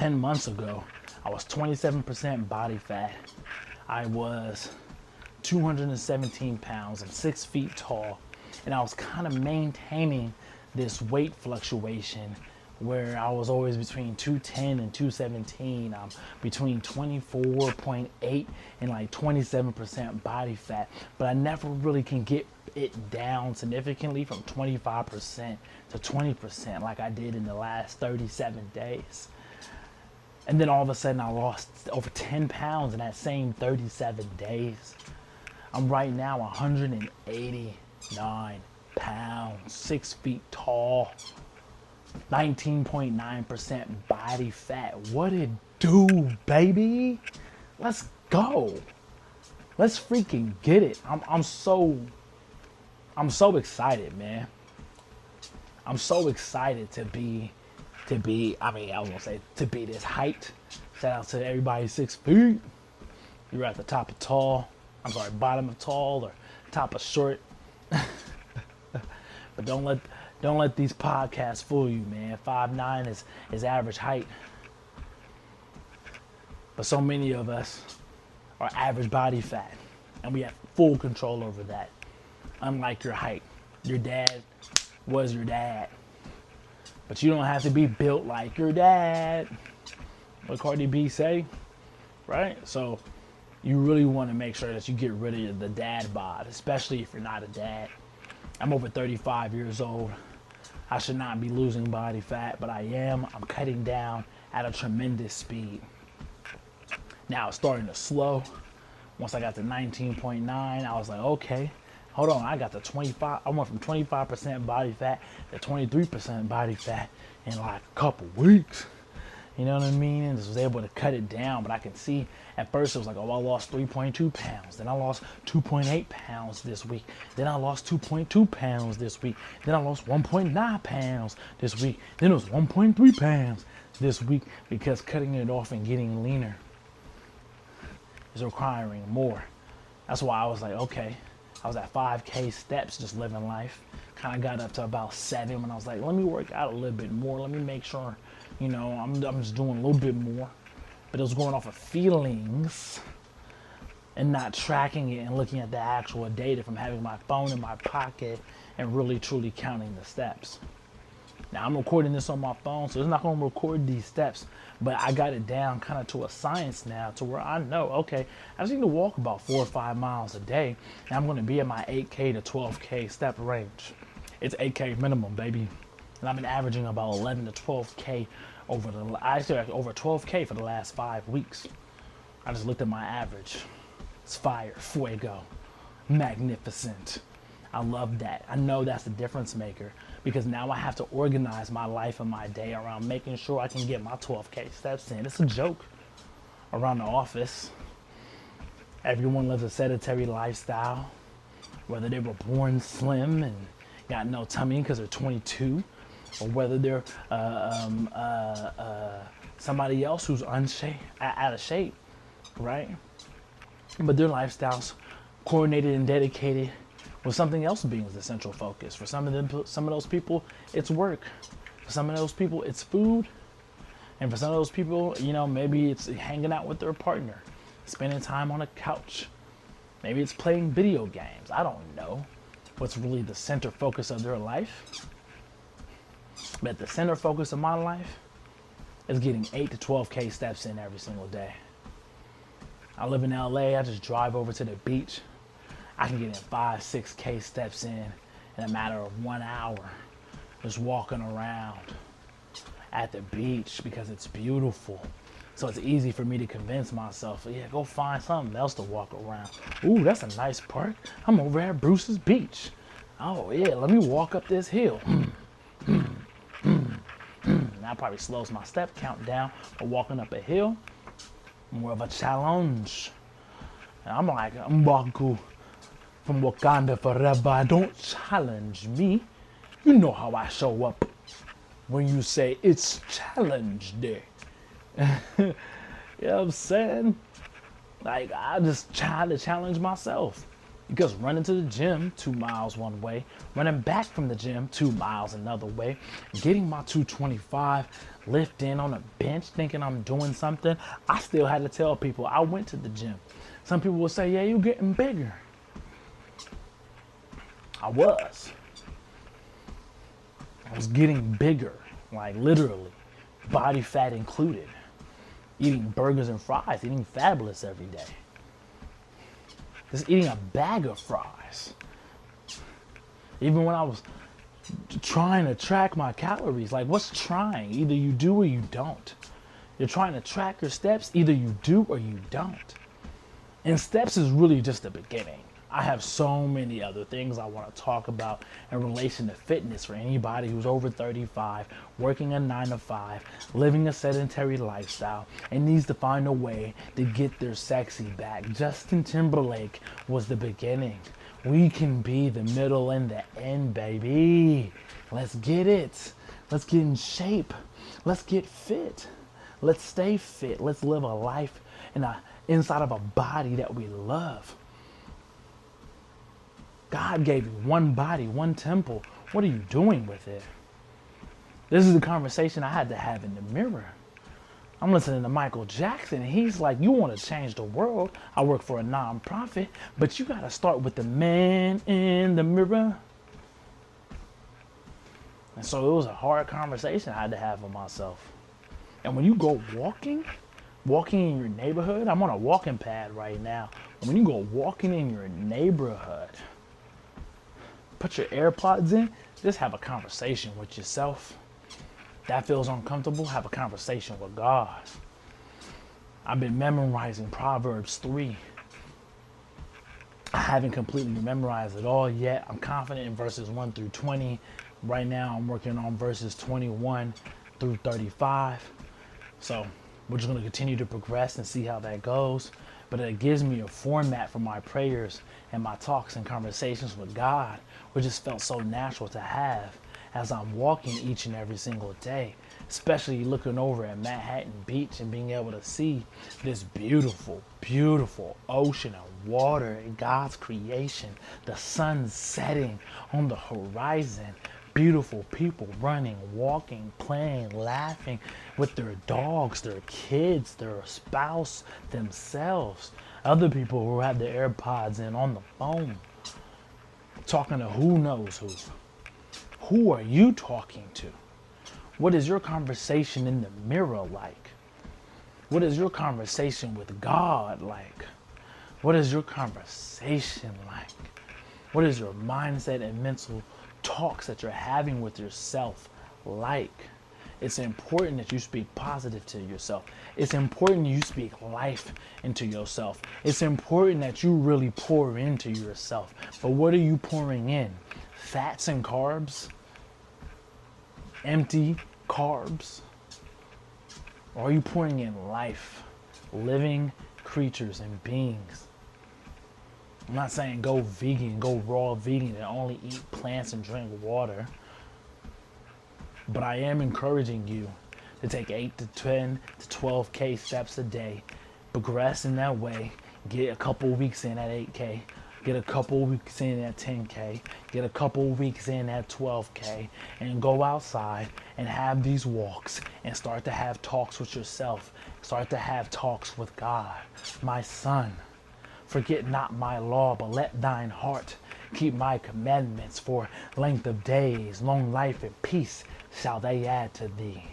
10 months ago, I was 27% body fat. I was 217 pounds and 6 feet tall. And I was kind of maintaining this weight fluctuation where I was always between 210 and 217. I'm between 24.8 and like 27% body fat. But I never really can get it down significantly from 25% to 20% like I did in the last 37 days. And then all of a sudden I lost over 10 pounds in that same 37 days. I'm right now 189 pounds, 6 feet tall, 19.9% body fat. What it do, baby? Let's go. Let's freaking get it. I'm so excited, man. I'm so excited to be this height. Shout out to everybody 6 feet. You're at the top of tall. Bottom of tall or top of short. But don't let these podcasts fool you, man. 5'9" is average height. But so many of us are average body fat, and we have full control over that. Unlike your height. Your dad was your dad. But you don't have to be built like your dad. What Cardi B say, right? So you really want to make sure that you get rid of the dad bod, especially if you're not a dad. I'm over 35 years old. I should not be losing body fat, but I am. I'm cutting down at a tremendous speed. Now it's starting to slow. Once I got to 19.9, I was like, okay, hold on. I got to 25. I went from 25% body fat to 23% body fat in like a couple weeks. You know what I mean? And just was able to cut it down. But I can see at first it was like, oh, I lost 3.2 pounds. Then I lost 2.8 pounds this week. Then I lost 2.2 pounds this week. Then I lost 1.9 pounds this week. Then it was 1.3 pounds this week because cutting it off and getting leaner is requiring more. That's why I was like, okay. I was at 5K steps just living life. Kind of got up to about 7 when I was like, let me work out a little bit more. Let me make sure, I'm just doing a little bit more. But it was going off of feelings and not tracking it and looking at the actual data from having my phone in my pocket and really truly counting the steps. Now I'm recording this on my phone, so it's not going to record these steps, but I got it down kind of to a science now to where I know, okay, I just need to walk about 4 or 5 miles a day, and I'm going to be at my 8K to 12K step range. It's 8K minimum, baby. And I've been averaging about 11 to 12K over 12K for the last 5 weeks. I just looked at my average. It's fire, fuego, magnificent. I love that. I know that's the difference maker because now I have to organize my life and my day around making sure I can get my 12K steps in. It's a joke around the office. Everyone lives a sedentary lifestyle, whether they were born slim and got no tummy because they're 22, or whether they're somebody else who's out of shape, right? But their lifestyles coordinated and dedicated with something else being the central focus. For some of those people, it's work. For some of those people, it's food. And for some of those people, maybe it's hanging out with their partner, spending time on a couch. Maybe it's playing video games. I don't know what's really the center focus of their life. But the center focus of my life is getting 8 to 12K steps in every single day. I live in LA. I just drive over to the beach. I can get in 5, 6K steps in a matter of 1 hour. Just walking around at the beach because it's beautiful. So it's easy for me to convince myself, yeah, go find something else to walk around. Ooh, that's a nice park. I'm over at Bruce's Beach. Oh yeah, let me walk up this hill. That probably slows my step count down. But walking up a hill, more of a challenge. And I'm like, M'Baku from Wakanda forever. Don't challenge me. You know how I show up when you say it's challenge day. You know what I'm saying? Like, I just try to challenge myself. Because running to the gym 2 miles one way, running back from the gym 2 miles another way, getting my 225, lifting on a bench thinking I'm doing something, I still had to tell people I went to the gym. Some people will say, yeah, you're getting bigger. I was getting bigger, like literally, body fat included. Eating burgers and fries, eating Fabulous every day. Just eating a bag of fries. Even when I was trying to track my calories, like what's trying? Either you do or you don't. You're trying to track your steps, either you do or you don't. And steps is really just the beginning. I have so many other things I want to talk about in relation to fitness for anybody who's over 35, working a 9 to 5, living a sedentary lifestyle, and needs to find a way to get their sexy back. Justin Timberlake was the beginning. We can be the middle and the end, baby. Let's get it. Let's get in shape. Let's get fit. Let's stay fit. Let's live a life inside of a body that we love. God gave you one body, one temple. What are you doing with it? This is the conversation I had to have in the mirror. I'm listening to Michael Jackson, and he's like, you want to change the world. I work for a nonprofit, but you got to start with the man in the mirror. And so it was a hard conversation I had to have with myself. And when you go walking in your neighborhood, I'm on a walking pad right now. When you go walking in your neighborhood, put your AirPods in, just have a conversation with yourself. That feels uncomfortable, have a conversation with God. I've been memorizing Proverbs 3. I haven't completely memorized it all yet. I'm confident in verses 1 through 20. Right now I'm working on verses 21 through 35. So we're just going to continue to progress and see how that goes. But it gives me a format for my prayers and my talks and conversations with God, which just felt so natural to have as I'm walking each and every single day, especially looking over at Manhattan Beach and being able to see this beautiful, beautiful ocean and water and God's creation, the sun setting on the horizon, beautiful people running, walking, playing, laughing with their dogs, their kids, their spouse, themselves, other people who have their AirPods in on the phone, talking to who knows who. Who are you talking to? What is your conversation in the mirror like? What is your conversation with God like? What is your conversation like? What is your mindset and mental talks that you're having with yourself like? It's important that you speak positive to yourself. It's important you speak life into yourself. It's important that you really pour into yourself. But what are you pouring in? Fats and carbs? Empty carbs? Or are you pouring in life? Living creatures and beings? I'm not saying go vegan, go raw vegan and only eat plants and drink water. But I am encouraging you to take 8 to 10 to 12K steps a day. Progress in that way. Get a couple weeks in at 8K. Get a couple weeks in at 10K. Get a couple weeks in at 12K. And go outside and have these walks and start to have talks with yourself. Start to have talks with God. My son, forget not my law, but let thine heart keep my commandments, for length of days, long life and peace shall they add to thee.